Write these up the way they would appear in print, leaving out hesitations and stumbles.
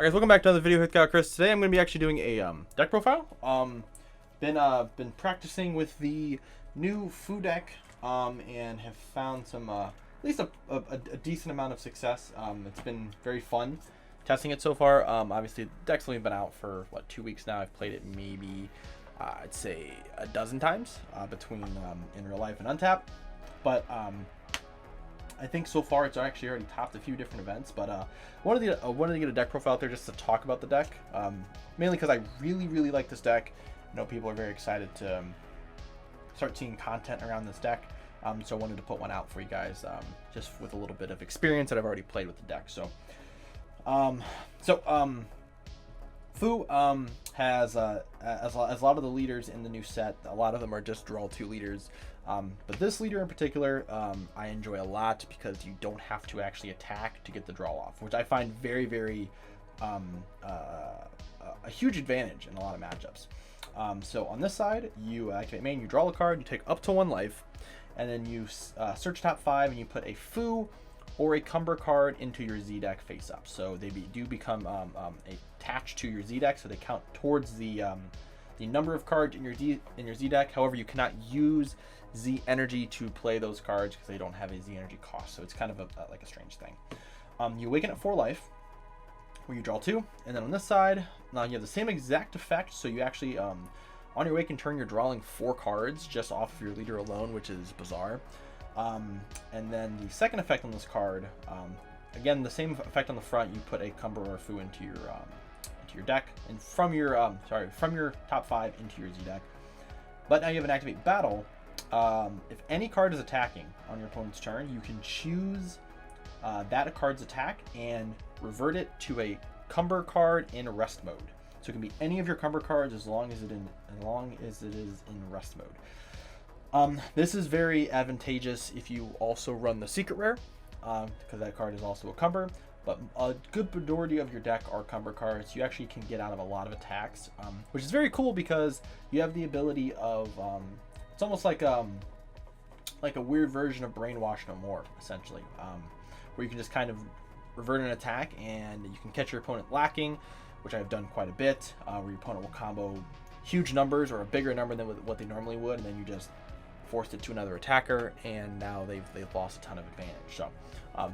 Alright guys, welcome back to another video with Chris. Today I'm going to be actually doing a deck profile. Been practicing with the new Foo deck and have found some at least a decent amount of success. It's been very fun testing it so far. Obviously the deck's only been out for what, 2 weeks now. I've played it maybe I'd say a dozen times between in real life and untap, but I think so far it's actually already topped a few different events, but wanted to get a deck profile out there just to talk about the deck, mainly because I really like this deck. I know people are very excited to start seeing content around this deck, so I wanted to put one out for you guys, just with a little bit of experience that I've already played with the deck. So, Foo has as a lot of the leaders in the new set, a lot of them are just draw 2 leaders. But this leader in particular, I enjoy a lot because you don't have to actually attack to get the draw off, which I find very a huge advantage in a lot of matchups. So on this side, you activate main, you draw a card, you take up to 1 life, and then you search top 5 and you put a Foo or a Cumber card into your Z deck face up. So they do become attached to your Z deck, so they count towards the number of cards in your Z deck. However, you cannot use Z energy to play those cards because they don't have a Z energy cost. So it's kind of like a strange thing. You awaken at 4 life, where you draw 2, and then on this side, now you have the same exact effect. So you actually, on your awaken turn, you're drawing 4 cards just off of your leader alone, which is bizarre. And then the second effect on this card, again the same effect on the front. You put a Cumber or a Foo into your deck, and from your top 5 into your Z deck. But now you have an activate battle. If any card is attacking on your opponent's turn, you can choose that card's attack and revert it to a Cumber card in rest mode. So it can be any of your Cumber cards as long as it is in rest mode. This is very advantageous if you also run the secret rare, because that card is also a Cumber. But a good majority of your deck are Cumber cards. You actually can get out of a lot of attacks, which is very cool because you have the ability of it's almost like a weird version of Brainwash No More, essentially, where you can just kind of revert an attack and you can catch your opponent lacking, which I've done quite a bit, where your opponent will combo huge numbers or a bigger number than what they normally would, and then you just forced it to another attacker, and now they've lost a ton of advantage. So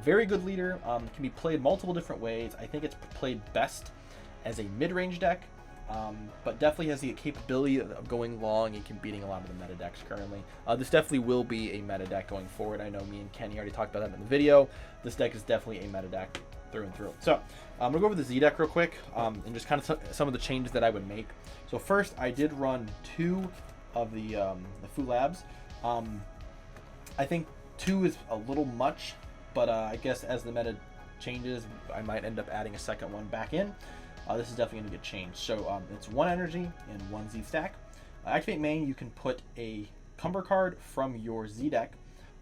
very good leader. Can be played multiple different ways. I think it's played best as a mid-range deck, but definitely has the capability of going long and beating a lot of the meta decks currently. This definitely will be a meta deck going forward. I know me and Kenny already talked about that in the video. This deck is definitely a meta deck through and through. So I'm gonna go over the Z deck real quick, and just kind of some of the changes that I would make. So first, I did run 2 of the Foo Labs. I think 2 is a little much, but I guess as the meta changes, I might end up adding a second one back in. This is definitely going to get changed. So it's 1 energy and 1 Z stack. Activate main, you can put a Cumber card from your Z deck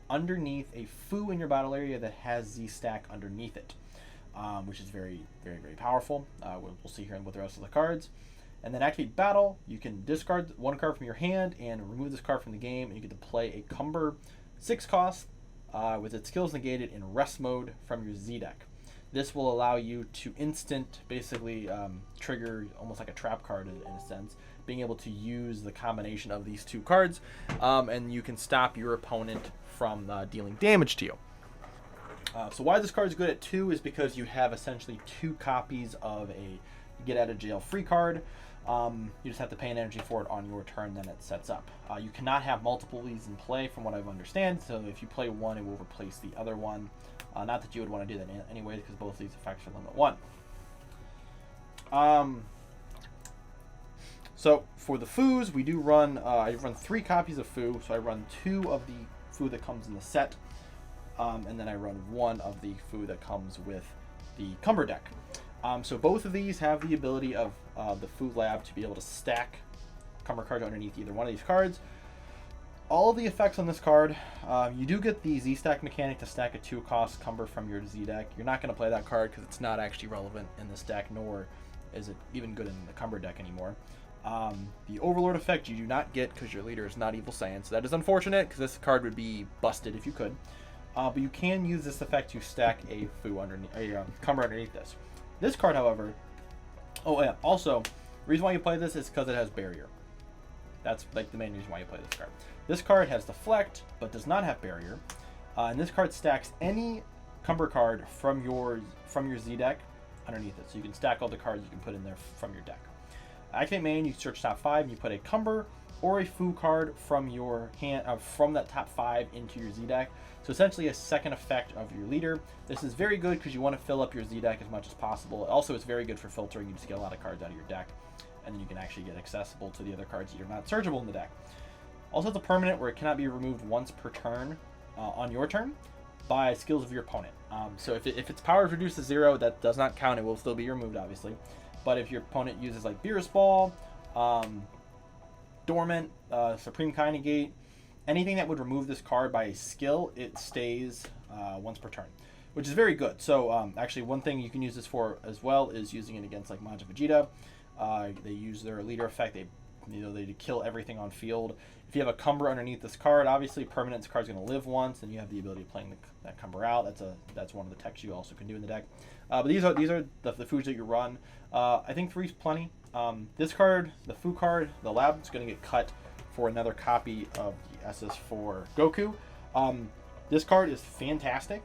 underneath a Foo in your battle area that has Z stack underneath it, which is very powerful. We'll see here with the rest of the cards. And then activate battle, you can discard 1 card from your hand and remove this card from the game, and you get to play a Cumber 6 cost with its skills negated in rest mode from your Z deck. This will allow you to basically trigger almost like a trap card in a sense, being able to use the combination of these 2 cards, and you can stop your opponent from dealing damage to you. So why this card is good at 2 is because you have essentially 2 copies of a get out of jail free card. You just have to pay an energy for it on your turn, then it sets up. You cannot have multiple of these in play from what I understand, so if you play 1, it will replace the other one. Not that you would want to do that anyway, because both of these effects are limit 1. So for the Foos, we do run, I run 3 copies of Foo, so I run 2 of the Foo that comes in the set, and then I run 1 of the Foo that comes with the Cumber deck. So both of these have the ability of the Foo Lab to be able to stack Cumber cards underneath either one of these cards. All of the effects on this card, you do get the Z stack mechanic to stack a 2 cost Cumber from your Z deck. You're not going to play that card because it's not actually relevant in this deck, nor is it even good in the Cumber deck anymore. The Overlord effect you do not get because your leader is not Evil Saiyan, so that is unfortunate because this card would be busted if you could. But you can use this effect to stack a Foo underneath, a Cumber underneath this. This card, however, Oh yeah. Also, the reason why you play this is because it has barrier. That's like the main reason why you play this card. This card has deflect, but does not have barrier. And this card stacks any Cumber card from your Z deck underneath it. So you can stack all the cards you can put in there from your deck. Activate main, you search top 5 and you put a Cumber or a Fu card from your hand, from that top 5 into your Z deck. So essentially a second effect of your leader. This is very good because you want to fill up your Z deck as much as possible. Also, it's very good for filtering. You just get a lot of cards out of your deck, and then you can actually get accessible to the other cards that are not searchable in the deck. Also, it's a permanent where it cannot be removed once per turn on your turn by skills of your opponent. So if its power is reduced to 0, that does not count. It will still be removed, obviously. But if your opponent uses like Beerus Ball, Dormant, Supreme Kai Negate, anything that would remove this card by a skill, it stays once per turn, which is very good. So actually, one thing you can use this for as well is using it against like Majin Vegeta. They use their leader effect. They kill everything on field. If you have a Cumber underneath this card, obviously permanent, this card's going to live once, and you have the ability of playing that Cumber out. That's one of the techs you also can do in the deck. But these are the foods that you run. I think 3's plenty. This card, the Fu card, the lab, is going to get cut for another copy of the SS4 Goku. This card is fantastic.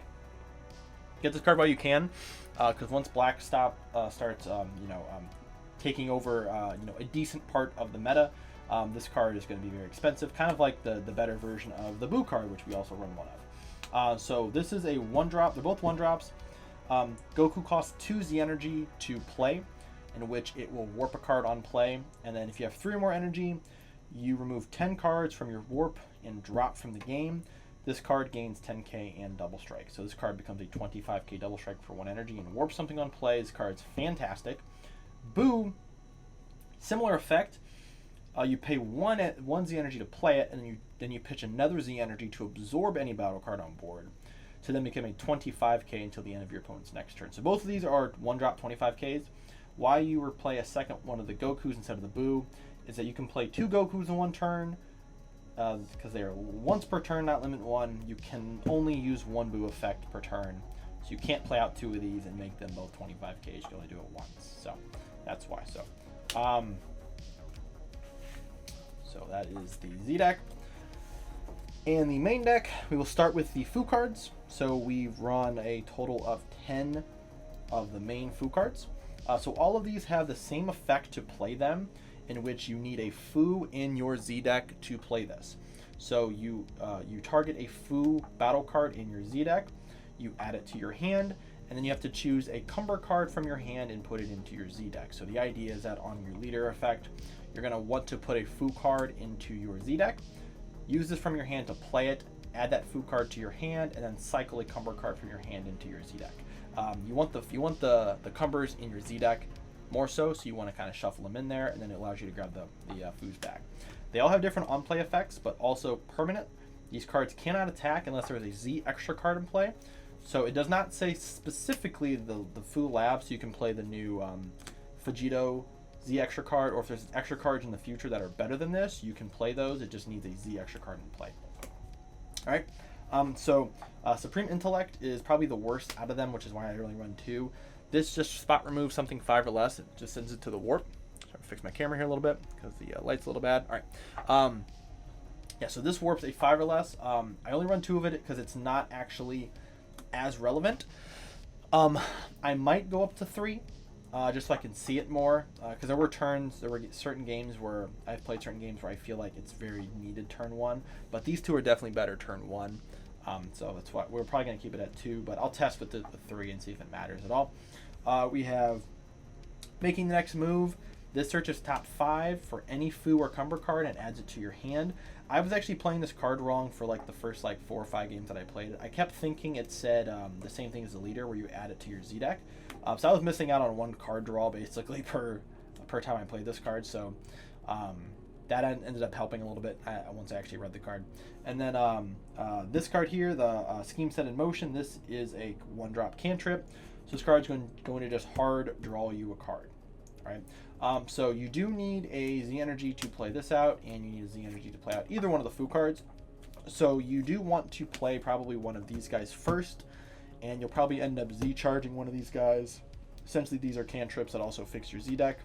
Get this card while you can, because once Black starts, taking over, a decent part of the meta, this card is going to be very expensive, kind of like the better version of the Boo card, which we also run one of. So this is a 1-drop. They're both 1-drops. Goku costs 2 Z energy to play, in which it will warp a card on play, and then if you have 3 or more energy, you remove 10 cards from your warp and drop from the game. This card gains 10k and double strike. So this card becomes a 25k double strike for 1 energy and warp something on play. This card's fantastic. Boo, similar effect. You pay 1 Z energy to play it, and then you pitch another Z energy to absorb any battle card on board, to then become a 25k until the end of your opponent's next turn. So both of these are 1-drop 25ks. Why you would play a second one of the Gokus instead of the Boo is that you can play 2 Gokus in 1 turn, because they are once per turn, not limit 1. You can only use 1 Boo effect per turn, so you can't play out 2 of these and make them both 25k. You can only do it once, so that's why. So that is the Z deck. And the main deck, we will start with the Fu cards. So we've run a total of 10 of the main Fu cards. So all of these have the same effect to play them, in which you need a Fu in your Z deck to play this. So you target a Fu battle card in your Z deck, you add it to your hand, and then you have to choose a Cumber card from your hand and put it into your Z deck. So the idea is that on your leader effect, you're going to want to put a Fu card into your Z deck, use this from your hand to play it, add that Fu card to your hand, and then cycle a Cumber card from your hand into your Z deck. You want the Cumbers in your Z deck more so you want to kind of shuffle them in there, and then it allows you to grab the Fus back. They all have different on-play effects, but also permanent. These cards cannot attack unless there is a Z extra card in play. So it does not say specifically the Fu Lab, so you can play the new Vegito Z extra card, or if there's extra cards in the future that are better than this, you can play those. It just needs a Z extra card in play. Alright, Supreme Intellect is probably the worst out of them, which is why I only run 2. This just spot removes something 5 or less. It just sends it to the warp. So I'm fix my camera here a little bit because the light's a little bad. Alright, yeah, so this warps a 5 or less. I only run 2 of it because it's not actually as relevant. I might go up to 3. Just so I can see it more, because there were certain games where I've played certain games where I feel like it's very needed turn 1, but these 2 are definitely better turn 1, so that's why we're probably going to keep it at 2, but I'll test with the 3 and see if it matters at all. We have making the next move. This searches top 5 for any Fu or Cumber card and adds it to your hand. I was actually playing this card wrong for like the first 4 or 5 games that I played. I kept thinking it said the same thing as the leader, where you add it to your Z deck. So I was missing out on 1 card draw basically per time I played this card. So that ended up helping a little bit once I actually read the card. And then this card here, the Scheme Set in Motion. This is a 1-drop cantrip. So this card's going to just hard draw you a card. All right. So you do need a Z energy to play this out, and you need a Z energy to play out either one of the Fu cards. So you do want to play probably one of these guys first, and you'll probably end up Z charging one of these guys Essentially, these are cantrips that also fix your Z deck,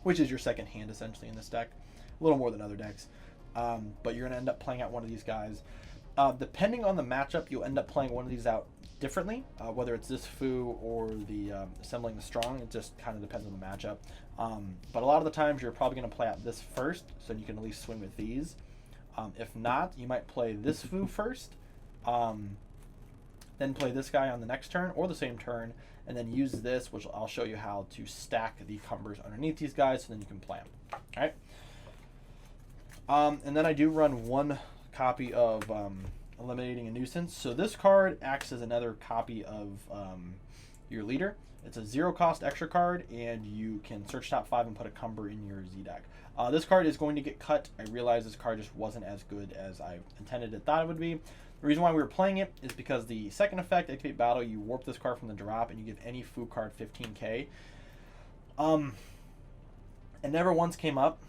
which is your second hand essentially in this deck. A little more than other decks. But you're going to end up playing out one of these guys. Depending on the matchup, you'll end up playing one of these out differently, whether it's this Foo or the Assembling the Strong. It just kind of depends on the matchup. But a lot of the times, you're probably going to play out this first, so you can at least swing with these. If not, you might play this Foo first, then play this guy on the next turn or the same turn, and then use this, which I'll show you how to stack the Cumbers underneath these guys, so then you can play them. All right. And then I do run one copy of Eliminating a Nuisance. So this card acts as another copy of your leader. It's a 0-cost extra card, and you can search top 5 and put a Cumber in your Z deck. This card is going to get cut. I realize this card just wasn't as good as I intended it thought it would be. The reason why we were playing it is because the second effect, Activate Battle, you warp this card from the drop, and you give any Foo card 15k. It never once came up.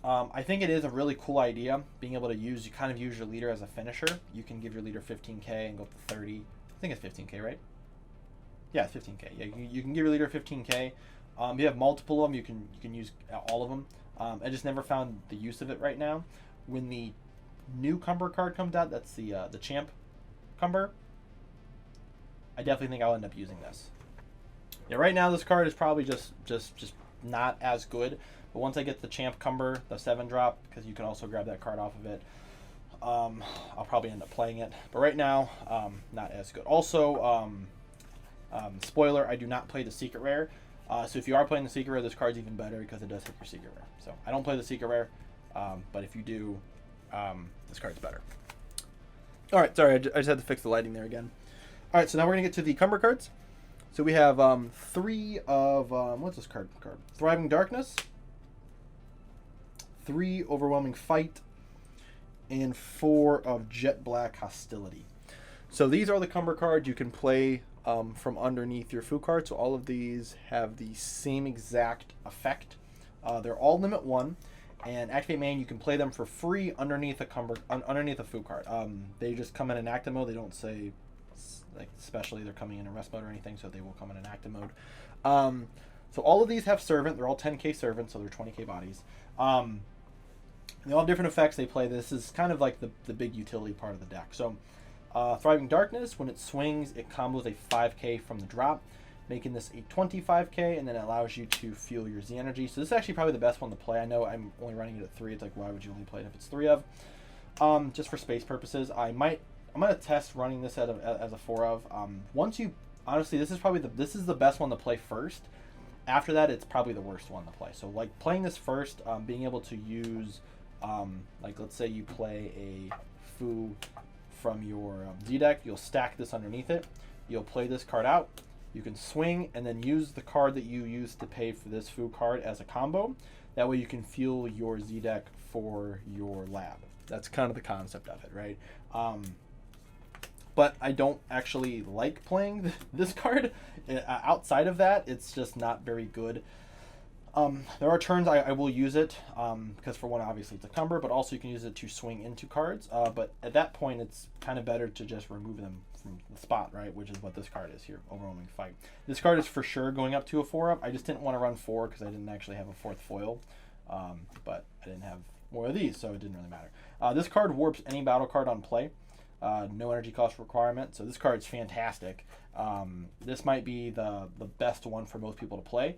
I think it is a really cool idea, being able to use your leader as a finisher. You can give your leader 15k and go up to 30. I think it's 15k, right? Yeah, it's 15k. Yeah, you can give your leader 15k. You have multiple of them. You can use all of them. I just never found the use of it right now. When the new Cumber card comes out, that's the Champ Cumber, I definitely think I'll end up using this. Yeah, right now this card is probably just not as good. But once I get the Champ Cumber, the 7-drop, because you can also grab that card off of it, I'll probably end up playing it. But right now, not as good. Also, spoiler, I do not play the Secret Rare. So if you are playing the Secret Rare, this card's even better because it does hit your Secret Rare. So I don't play the Secret Rare, but if you do, this card's better. All right, sorry, I just had to fix the lighting there again. All right, so now we're going to get to the Cumber cards. So we have 3 of, what's this card? Thriving Darkness, 3 Overwhelming Fight, and 4 of Jet Black Hostility. So these are the Cumber cards you can play from underneath your Foo card. So all of these have the same exact effect. They're all limit 1, and Activate Main, you can play them for free underneath a underneath a Foo card. They just come in active mode. They don't say like especially they're coming in rest mode or anything, so they will come in active mode. So all of these have Servant. They're all 10k Servant, so they're 20k bodies. They all have different effects they play. This is kind of like the big utility part of the deck. So Thriving Darkness, when it swings, it combos a 5k from the drop, making this a 25k, and then it allows you to fuel your Z energy. So this is actually probably the best one to play. I know I'm only running it at 3. It's like, why would you only play it if it's 3 of? Just for space purposes. I'm gonna test running this as a 4 of. Once you, honestly, this is the best one to play first. After that, it's probably the worst one to play. So like playing this first, being able to use, like let's say you play a Foo from your Z deck, you'll stack this underneath it. You'll play this card out. You can swing and then use the card that you used to pay for this Foo card as a combo. That way you can fuel your Z deck for your lab. That's kind of the concept of it, right? But I don't actually like playing this card. Outside of that, it's just not very good. There are turns I will use it, because for one, obviously it's a Cumber, but also you can use it to swing into cards. But at that point, it's kind of better to just remove them from the spot, right? Which is what this card is here, Overwhelming Fight. This card is for sure going up to a 4 up. I just didn't want to run 4 because I didn't actually have a 4th foil, but I didn't have more of these, so it didn't really matter. This card warps any battle card on play. No energy cost requirement, so this card's fantastic. This might be the best one for most people to play.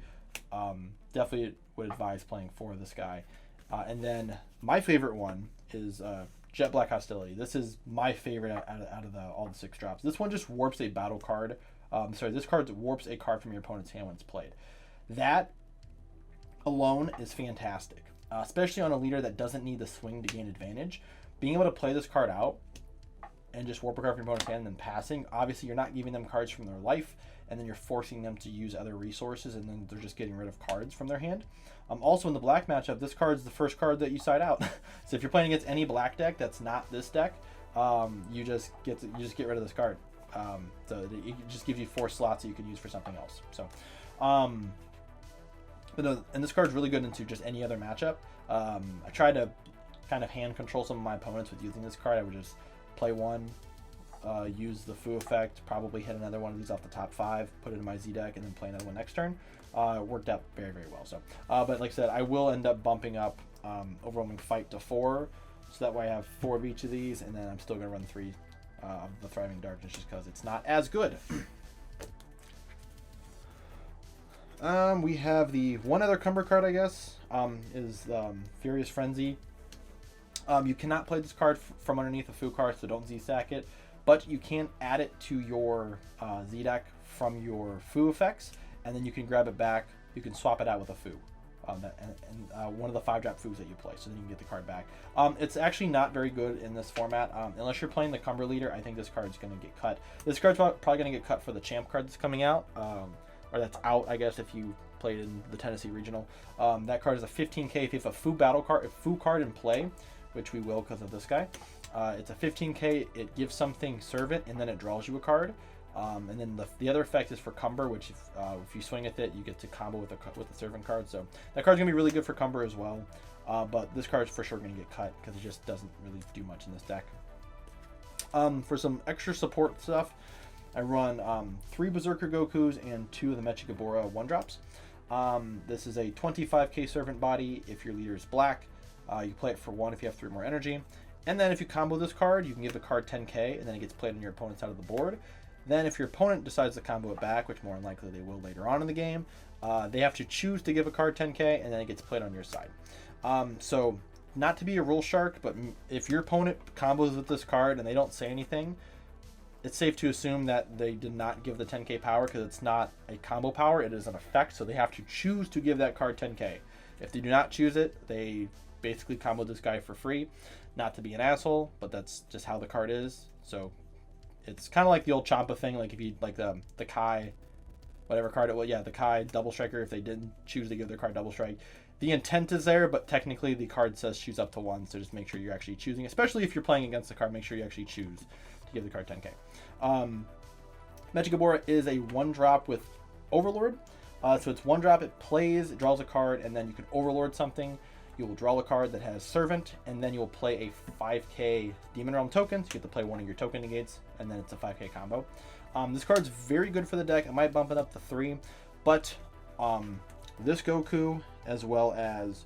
Definitely would advise playing 4 of this guy. And then my favorite one is Jet Black Hostility. This is my favorite out of all the 6 drops. This one just warps a battle card. This card warps a card from your opponent's hand when it's played. That alone is fantastic, especially on a leader that doesn't need the swing to gain advantage. Being able to play this card out and just warp a card from your opponent's hand and then passing, obviously you're not giving them cards from their life, and then you're forcing them to use other resources, and then they're just getting rid of cards from their hand. Also in the black matchup, this card's the first card that you side out. So if you're playing against any black deck that's not this deck, you just get rid of this card. So it just gives you 4 slots that you can use for something else. So, and this card's really good into just any other matchup. I tried to kind of hand control some of my opponents with using this card. I would just play 1, use the Fu effect, probably hit another one of these off the top 5, put it in my Z deck, and then play another one next turn. It worked out very, very well. So, but like I said, I will end up bumping up Overwhelming Fight to 4, so that way I have 4 of each of these, and then I'm still going to run 3 of the Thriving Darkness just because it's not as good. We have the one other Cumber card, I guess, is Furious Frenzy. You cannot play this card from underneath a Fu card, so don't Z-stack it, but you can add it to your Z deck from your Fu effects, and then you can grab it back. You can swap it out with a Fu, and one of the 5-drop Fus that you play, so then you can get the card back. It's actually not very good in this format. Unless you're playing the Cumber leader, I think this card's going to get cut. This card's probably going to get cut for the Champ card that's coming out, or that's out, I guess, if you played in the Tennessee Regional. That card is a 15k if you have a Fu card in play, which we will because of this guy. It's a 15k, it gives something Servant, and then it draws you a card. And then the other effect is for Cumber, which if you swing with it, you get to combo with the Servant card. So that card's going to be really good for Cumber as well. But this card's for sure going to get cut because it just doesn't really do much in this deck. For some extra support stuff, I run 3 Berserker Gokus and 2 of the Mechigabora 1-drops. This is a 25k Servant body if your leader is black. You play it for 1 if you have 3 more energy. And then if you combo this card, you can give the card 10k, and then it gets played on your opponent's side of the board. Then if your opponent decides to combo it back, which more than likely they will later on in the game, they have to choose to give a card 10k, and then it gets played on your side. So not to be a rule shark, but if your opponent combos with this card and they don't say anything, it's safe to assume that they did not give the 10k power because it's not a combo power, it is an effect, so they have to choose to give that card 10k. If they do not choose it, they basically combo this guy for free. Not to be an asshole, but that's just how the card is. So it's kind of like the old Champa thing, like if you like the Kai, whatever card it was, yeah, the Kai double striker, if they didn't choose to give their card double strike. The intent is there, but technically the card says choose up to 1, so just make sure you're actually choosing, especially if you're playing against the card, make sure you actually choose to give the card 10k. Mechigabora is a 1-drop with Overlord. So it's 1-drop, it plays, it draws a card, and then you can Overlord something. You will draw a card that has Servant, and then you'll play a 5k Demon Realm token, so you get to play one of your token negates, and then it's a 5k combo. This card's very good for the deck. I might bump it up to 3, but this Goku, as well as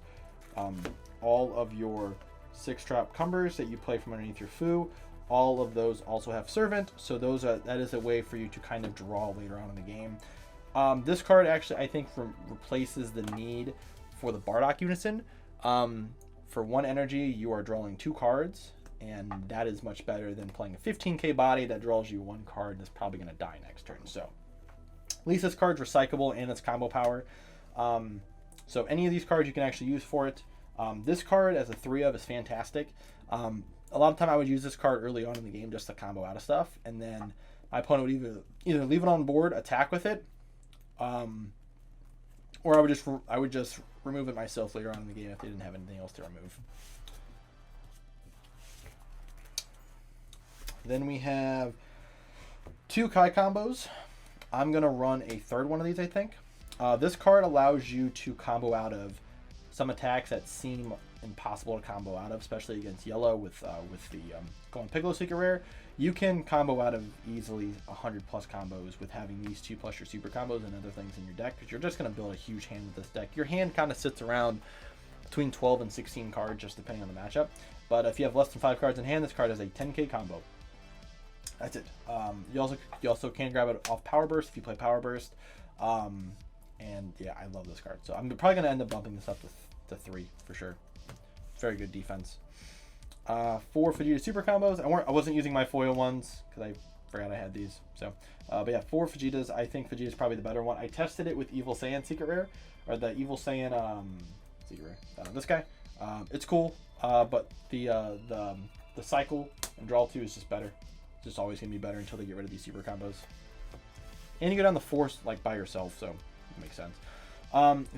all of your 6-drop Cumbers that you play from underneath your Fu, all of those also have Servant, so that is a way for you to kind of draw later on in the game. This card actually, I think, replaces the need for the Bardock Unison. For 1 energy, you are drawing 2 cards, and that is much better than playing a 15k body that draws you 1 card that's probably going to die next turn. So at least this card's recyclable and it's combo power. So any of these cards you can actually use for it. This card as a 3 of is fantastic. A lot of time I would use this card early on in the game just to combo out of stuff, and then my opponent would either leave it on board, attack with it, or I would just remove it myself later on in the game if they didn't have anything else to remove. Then we have 2 Kai combos. I'm going to run a 3rd one of these, I think. This card allows you to combo out of some attacks that seem impossible to combo out of, especially against yellow with the Golden Piccolo Secret Rare. You can combo out of easily 100+ combos with having these 2+ your super combos and other things in your deck, because you're just going to build a huge hand with this deck. Your hand kind of sits around between 12 and 16 cards, just depending on the matchup. But if you have less than 5 cards in hand, this card has a 10k combo. That's it. You also can grab it off Power Burst if you play Power Burst. And yeah, I love this card. So I'm probably going to end up bumping this up to 3 for sure. Very good defense. 4 Vegeta super combos. I wasn't using my foil ones because I forgot I had these. So, but yeah, 4 Vegetas. I think Vegeta's probably the better one. I tested it with Evil Saiyan Secret Rare, or the Evil Saiyan Secret Rare. This guy. It's cool, but the cycle and draw 2 is just better. It's just always gonna be better until they get rid of these super combos. And you go down the force like by yourself, so it makes sense.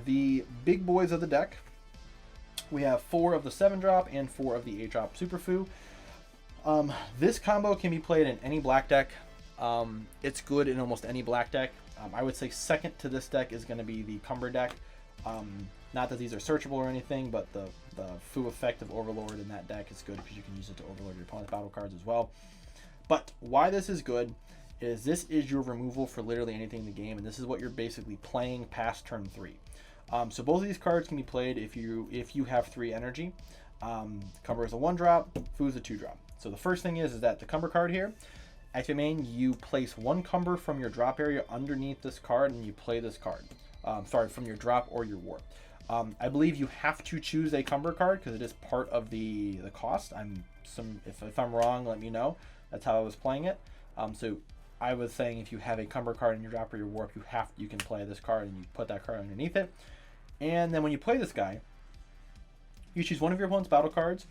The big boys of the deck. We have 4 of the 7-drop and 4 of the 8-drop Superfu. This combo can be played in any black deck. It's good in almost any black deck. I would say second to this deck is going to be the Cumber deck. Not that these are searchable or anything, but the Fu effect of Overlord in that deck is good because you can use it to overlord your opponent's battle cards as well. But why this is good is this is your removal for literally anything in the game, and this is what you're basically playing past turn 3. So both of these cards can be played if you have 3 energy. Cumber is a 1-drop, Fu is a 2-drop. So the first thing is that the Cumber card here, activate main, you place 1 Cumber from your drop area underneath this card, and you play this card. From your drop or your warp. I believe you have to choose a Cumber card because it is part of the cost. If I'm wrong, let me know. That's how I was playing it. So I was saying if you have a Cumber card in your drop or your warp, you can play this card and you put that card underneath it. And then when you play this guy, you choose one of your opponent's battle cards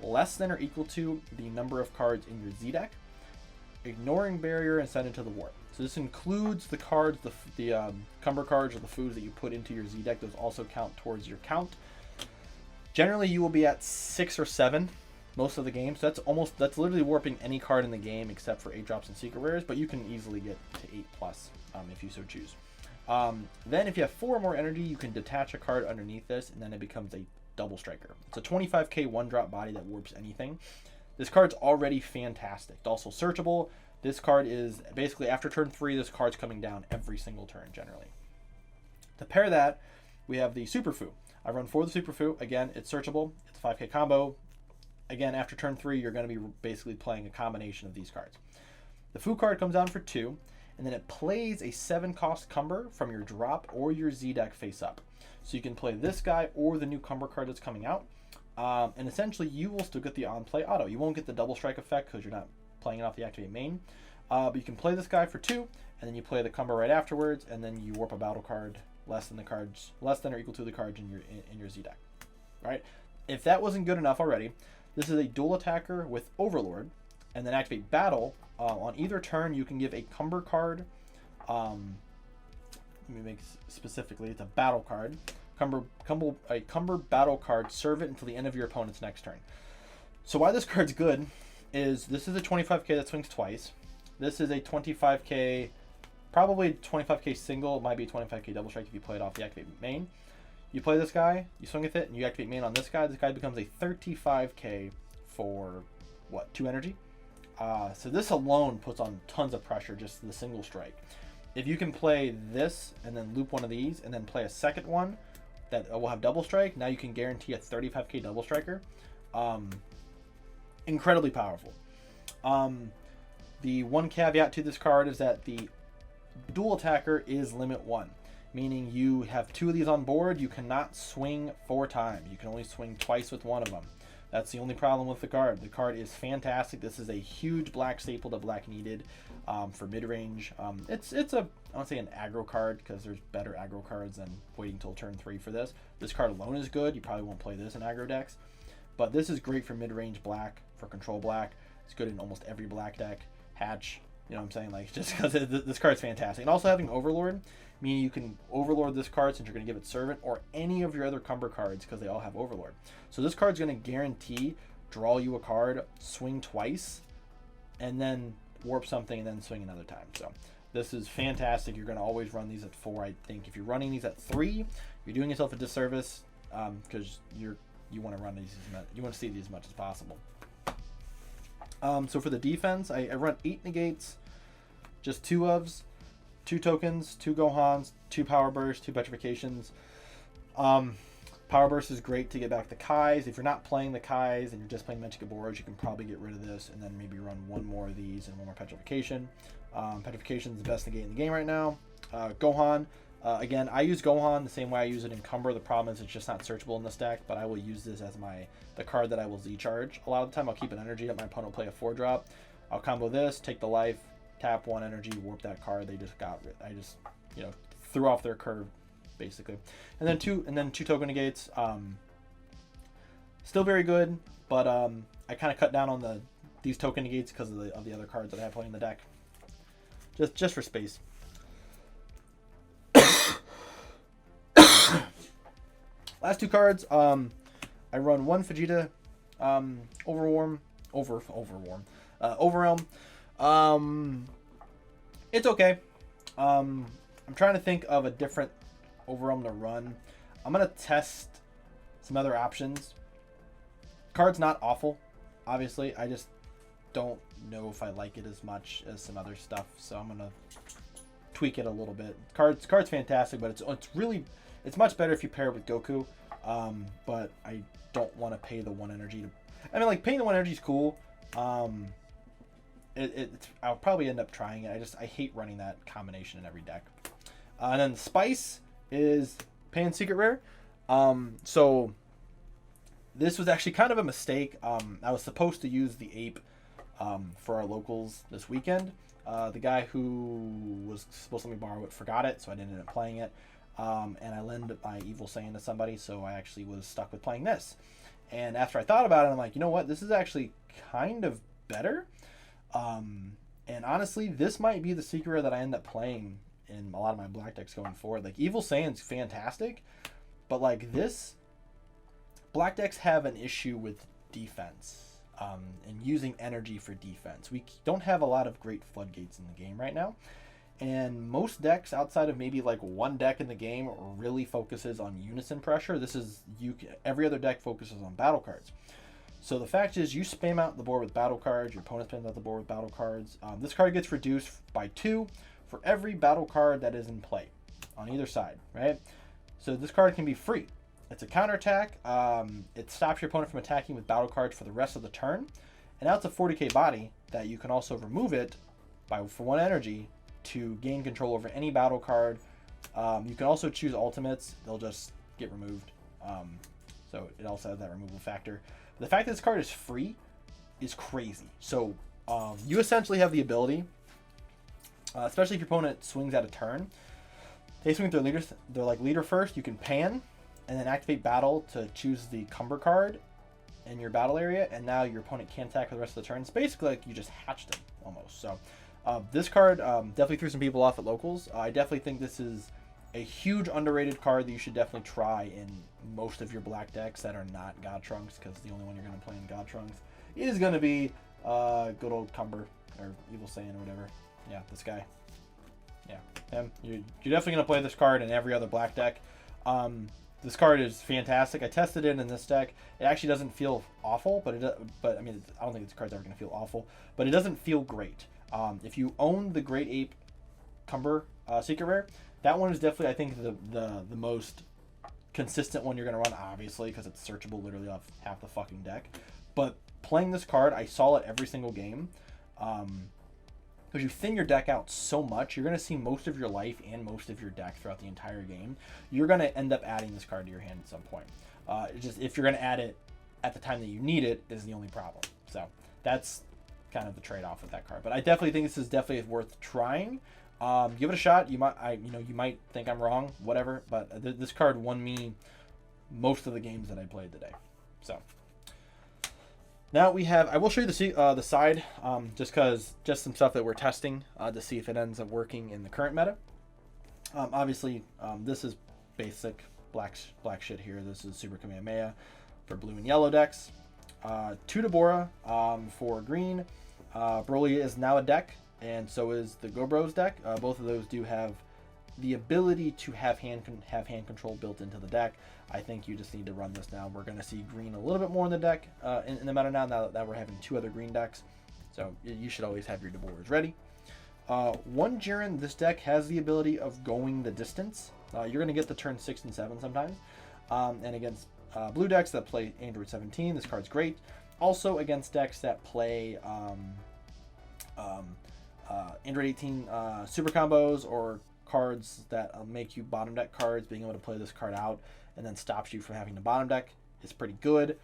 less than or equal to the number of cards in your Z deck, ignoring barrier and send it to the warp. So this includes the cards, the Cumber cards or the foods that you put into your Z deck. Those also count towards your count. Generally, you will be at 6 or 7 most of the game. So that's literally warping any card in the game except for 8-drops and secret rares, but you can easily get to 8+ if you so choose. Then if you have 4 or more energy, you can detach a card underneath this, and then it becomes a double striker. It's a 25k 1-drop body that warps anything. This card's already fantastic. It's also searchable. This card is basically after turn 3, this card's coming down every single turn generally. To pair that, we have the Super Fu. I run for the Super Fu. Again, it's searchable. It's a 5k combo. Again, after turn 3, you're going to be basically playing a combination of these cards. The Fu card comes down for 2, and then it plays a 7-cost Cumber from your drop or your Z deck face up. So you can play this guy or the new Cumber card that's coming out. And essentially, you will still get the on-play auto. You won't get the double strike effect because you're not playing it off the activate main. But you can play this guy for 2, and then you play the Cumber right afterwards, and then you warp a battle card less than or equal to the cards in your Z deck. All right. If that wasn't good enough already, this is a dual attacker with Overlord, and then activate battle. On either turn, you can give a Cumber card. Let me make specifically, it's a battle card. A Cumber battle card. Serve it until the end of your opponent's next turn. So why this card's good is this is a 25k that swings twice. This is a 25k, probably 25k single. It might be 25k double strike if you play it off the activate main. You play this guy, you swing with it, and you activate main on this guy. This guy becomes a 35k for, 2 energy? So this alone puts on tons of pressure, just the single strike. If you can play this and then loop one of these and then play a second one that will have double strike, now you can guarantee a 35k double striker. Incredibly powerful. The one caveat to this card is that the dual attacker is limit 1, meaning you have 2 of these on board. You cannot swing 4 times. You can only swing twice with one of them. That's the only problem with the card. The card is fantastic. This is a huge black staple that black needed for mid-range. It's I don't say an aggro card because there's better aggro cards than waiting till turn 3 for this. This card alone is good. You probably won't play this in aggro decks. But this is great for mid-range black, for control black. It's good in almost every black deck. Hatch, you know what I'm saying? Like, just because this card's fantastic. And also having Overlord, meaning you can Overlord this card since you're going to give it Servant, or any of your other Cumber cards because they all have Overlord. So this card's going to guarantee draw you a card, swing twice, and then warp something, and then swing another time. So this is fantastic. You're going to always run these at 4, I think. If you're running these at 3, you're doing yourself a disservice because you want to run these you want to see these as much as possible. So for the defense, I run 8 negates, just 2 ofs, 2 tokens, 2 Gohans, 2 power bursts, 2 petrifications. Power burst is great to get back the Kais. If you're not playing the Kais and you're just playing Magic Boards, you can probably get rid of this and then maybe run 1 more of these and 1 more petrification. Petrification is the best negate in the game right now. Gohan. Again, I use Gohan the same way I use it in Cumber. The problem is it's just not searchable in this deck, but I will use this as the card that I will Z-charge. A lot of the time I'll keep an energy up. My opponent will play a 4-drop. I'll combo this, take the life, tap 1 energy, warp that card. They just got rid. I just, threw off their curve, basically. And then 2 token negates. Still very good, but I kind of cut down on these token negates because of the other cards that I have playing in the deck. Just for space. Last 2 cards, I run 1 Vegeta, Overwhelm. It's okay. I'm trying to think of a different Overwhelm to run. I'm gonna test some other options. Card's not awful, obviously. I just don't know if I like it as much as some other stuff, so I'm gonna tweak it a little bit. Card's fantastic, but it's much better if you pair it with Goku. But I don't want to pay the 1 energy to. I mean, like, paying the 1 energy is cool. I'll probably end up trying it. I hate running that combination in every deck. And then the Spice is paying secret rare. So this was actually kind of a mistake. I was supposed to use the ape for our locals this weekend. The guy who was supposed to let me borrow it forgot it, so I didn't end up playing it. And I lent my evil Saiyan to somebody, so I actually was stuck with playing this. And after I thought about it, I'm like, you know what? This is actually kind of better. And honestly, this might be the secret rare that I end up playing in a lot of my black decks going forward. Like, Evil Saiyan's fantastic, but like this, black decks have an issue with defense. And using energy for defense. We don't have a lot of great floodgates in the game right now. And most decks, outside of maybe like one deck in the game, really focuses on unison pressure. Every other deck focuses on battle cards. So the fact is, you spam out the board with battle cards, your opponent spams out the board with battle cards. This card gets reduced by 2 for every battle card that is in play on either side, right? So this card can be free. It's a counterattack. It stops your opponent from attacking with battle cards for the rest of the turn. And now it's a 40k body that you can also remove it for 1 energy to gain control over any battle card. You can also choose ultimates. They'll just get removed. So it also has that removal factor. But the fact that this card is free is crazy. So you essentially have the ability, especially if your opponent swings at a turn. They swing their leader first. You can pan and then activate battle to choose the Cumber card in your battle area, and now your opponent can't attack for the rest of the turn. It's basically like you just hatched them almost. So this card definitely threw some people off at locals. I definitely think this is a huge underrated card that you should definitely try in most of your black decks that are not God Trunks, because the only one you're going to play in God Trunks is going to be good old Cumber or Evil Saiyan or whatever. Yeah, this guy. Yeah, him. You're definitely going to play this card in every other black deck. This card is fantastic. I tested it in this deck. It actually doesn't feel awful, but I mean, I don't think this card's ever going to feel awful, but it doesn't feel great. If you own the Great Ape Cumber Secret Rare, that one is definitely, I think, the most consistent one you're going to run, obviously, because it's searchable literally off half the fucking deck. But playing this card, I saw it every single game. Because you thin your deck out so much, you're going to see most of your life and most of your deck throughout the entire game. You're going to end up adding this card to your hand at some point. If you're going to add it at the time that you need it is the only problem. So that's kind of the trade-off with that card. But I definitely think this is definitely worth trying. Give it a shot. You might think I'm wrong, whatever. But this card won me most of the games that I played today. So. Now we have, I will show you the side, just some stuff that we're testing to see if it ends up working in the current meta. Obviously, this is basic black shit here. This is Super Kamehameha for blue and yellow decks. 2 Deborah for green. Broly is now a deck, and so is the Gobros deck. Both of those do have the ability to have hand control built into the deck. I think you just need to run this now. We're going to see green a little bit more in the deck in the meta now that we're having 2 other green decks. So you should always have your Deborahs ready. 1 Jiren, this deck has the ability of going the distance. You're going to get the turn 6 and 7 sometimes. And against blue decks that play Android 17, this card's great. Also against decks that play Android 18 super combos or cards that make you bottom deck cards, being able to play this card out and then stops you from having to bottom deck is pretty good.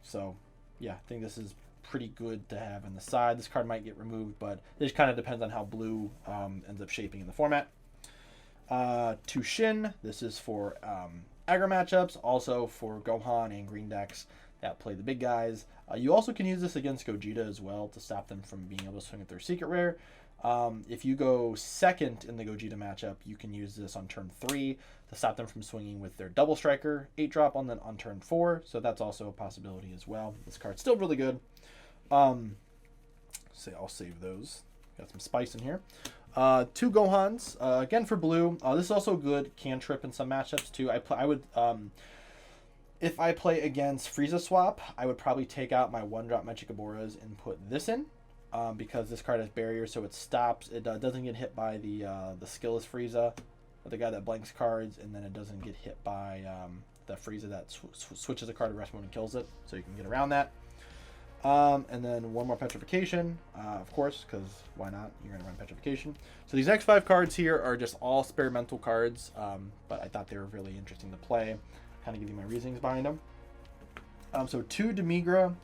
So yeah, I think this is pretty good to have in the side. This card might get removed, but it just kind of depends on how blue ends up shaping in the format. 2 Shin, this is for aggro matchups, also for Gohan and green decks that play the big guys. You also can use this against Gogeta as well to stop them from being able to swing at their secret rare. If you go second in the Gogeta matchup, you can use this on turn 3 to stop them from swinging with their double striker 8-drop on turn 4. So that's also a possibility as well. This card's still really good. I'll save those. Got some spice in here. 2 Gohans, again for blue. This is also good cantrip in some matchups too. If I play against Frieza Swap, I would probably take out my 1-drop Mechigaboras and put this in, because this card has barriers, so it stops. It doesn't get hit by the skillless Frieza, or the guy that blanks cards, and then it doesn't get hit by the Frieza that switches a card to rest mode and kills it, so you can get around that. And then one more Petrification, of course, because why not? You're going to run Petrification. So these next 5 cards here are just all experimental cards, but I thought they were really interesting to play. Kind of give you my reasonings behind them. So 2 Demigra,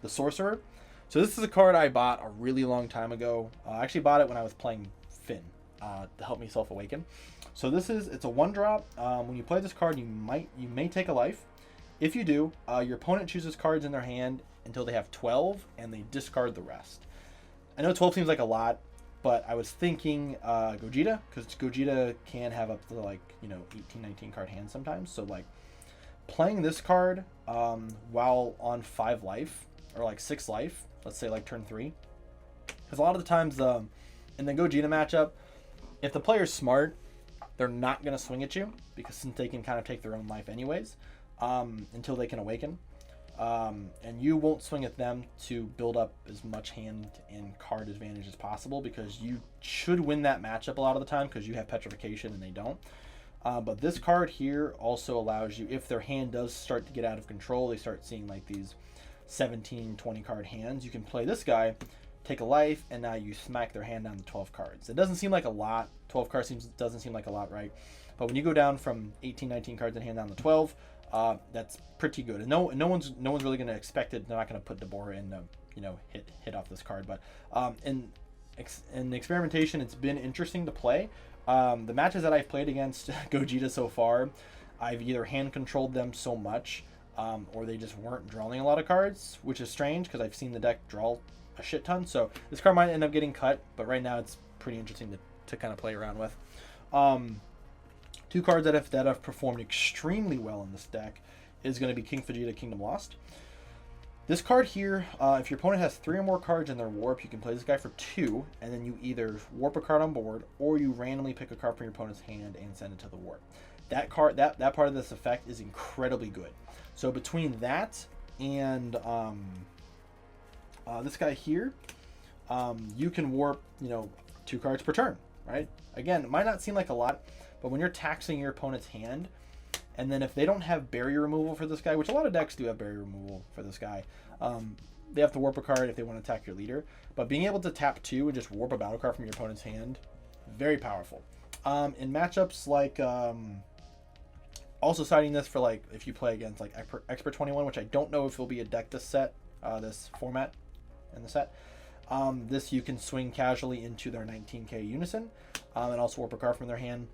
the Sorcerer. So this is a card I bought a really long time ago. I actually bought it when I was playing Finn to help me self-awaken. So it's a 1-drop. When you play this card, you may take a life. If you do, your opponent chooses cards in their hand until they have 12, and they discard the rest. I know 12 seems like a lot, but I was thinking Gogeta, because Gogeta can have up to 18, 19 card hands sometimes. So playing this card while on 5 life, or 6 life, let's say turn 3, because a lot of the times in the Gogeta matchup, if the player's smart, they're not going to swing at you, because since they can kind of take their own life anyways, until they can awaken. And you won't swing at them to build up as much hand and card advantage as possible, because you should win that matchup a lot of the time because you have Petrification and they don't. But this card here also allows you, if their hand does start to get out of control, they start seeing these 17, 20 card hands, you can play this guy, take a life, and now you smack their hand down to 12 cards. It doesn't seem like a lot. 12 cards doesn't seem like a lot, right? But when you go down from 18, 19 cards in hand down to 12, that's pretty good. And no one's really going to expect it. They're not going to put Deborah in to hit off this card. But in experimentation, it's been interesting to play. The matches that I've played against Gogeta so far, I've either hand controlled them so much, or they just weren't drawing a lot of cards, which is strange because I've seen the deck draw a shit ton. So this card might end up getting cut, but right now it's pretty interesting to kind of play around with. 2 cards that have performed extremely well in this deck is going to be King Vegeta, Kingdom Lost. This card here, if your opponent has 3 or more cards in their warp, you can play this guy for 2, and then you either warp a card on board, or you randomly pick a card from your opponent's hand and send it to the warp. That card, that part of this effect is incredibly good. So between that and this guy here, you can warp 2 cards per turn, right? Again, it might not seem like a lot, but when you're taxing your opponent's hand, and then if they don't have barrier removal for this guy, which a lot of decks do have barrier removal for this guy, they have to warp a card if they want to attack your leader. But being able to tap 2 and just warp a battle card from your opponent's hand, very powerful. In matchups also citing this for if you play against Expert 21, which I don't know if it'll be a deck this set, this format in the set. This you can swing casually into their 19k Unison, and also warp a card from their hand.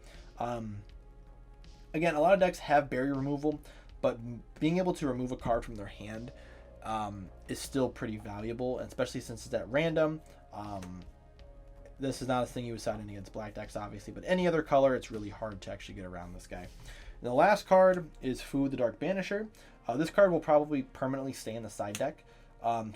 Again, a lot of decks have barrier removal, but being able to remove a card from their hand is still pretty valuable, especially since it's at random. This is not a thing you would sign in against black decks, obviously, but any other color, it's really hard to actually get around this guy. And the last card is Fu, the Dark Banisher. This card will probably permanently stay in the side deck.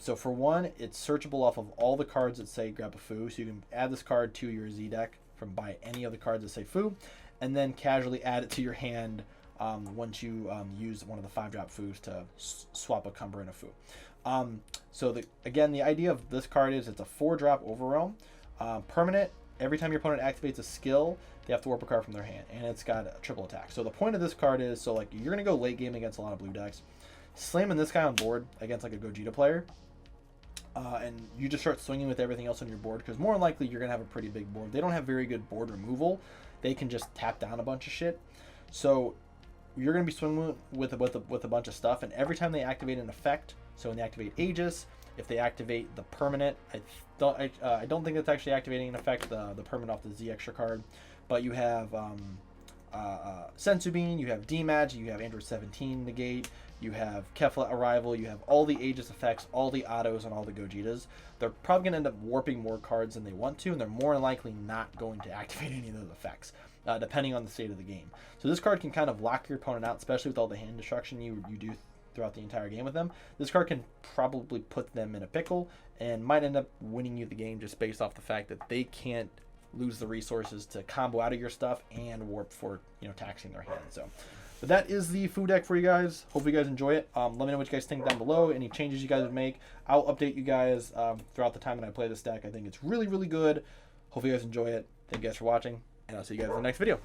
So for one, it's searchable off of all the cards that say grab a Fu, so you can add this card to your Z deck by any of the cards that say Fu, and then casually add it to your hand once you use one of the 5-drop Fus to swap a Cumber and a Fu. So again, the idea of this card is it's a 4-drop Overwhelm. Permanent, every time your opponent activates a skill, they have to warp a card from their hand, and it's got a triple attack. So the point of this card is, you're going to go late game against a lot of blue decks, slamming this guy on board against a Gogeta player, and you just start swinging with everything else on your board, because more than likely you're going to have a pretty big board. They don't have very good board removal. They can just tap down a bunch of shit. So you're going to be swinging with a bunch of stuff, and every time they activate an effect, so when they activate Aegis, if they activate the permanent, I don't think it's actually activating an effect, the permanent off the Z extra card, but you have Sensu Bean, you have D-Match, you have Android 17 negate, you have Kefla Arrival, you have all the Aegis effects, all the autos, and all the Gogetas. They're probably going to end up warping more cards than they want to, and they're more than likely not going to activate any of those effects, depending on the state of the game. So this card can kind of lock your opponent out, especially with all the hand destruction you do throughout the entire game with them. This card can probably put them in a pickle, and might end up winning you the game just based off the fact that they can't lose the resources to combo out of your stuff and warp for taxing their hand. So But that is the Fu deck for you guys. Hope you guys enjoy it. Let me know what you guys think down below. Any changes you guys would make. I'll update you guys throughout the time that I play this deck. I think it's really, really good. Hope you guys enjoy it. Thank you guys for watching, and I'll see you guys in the next video.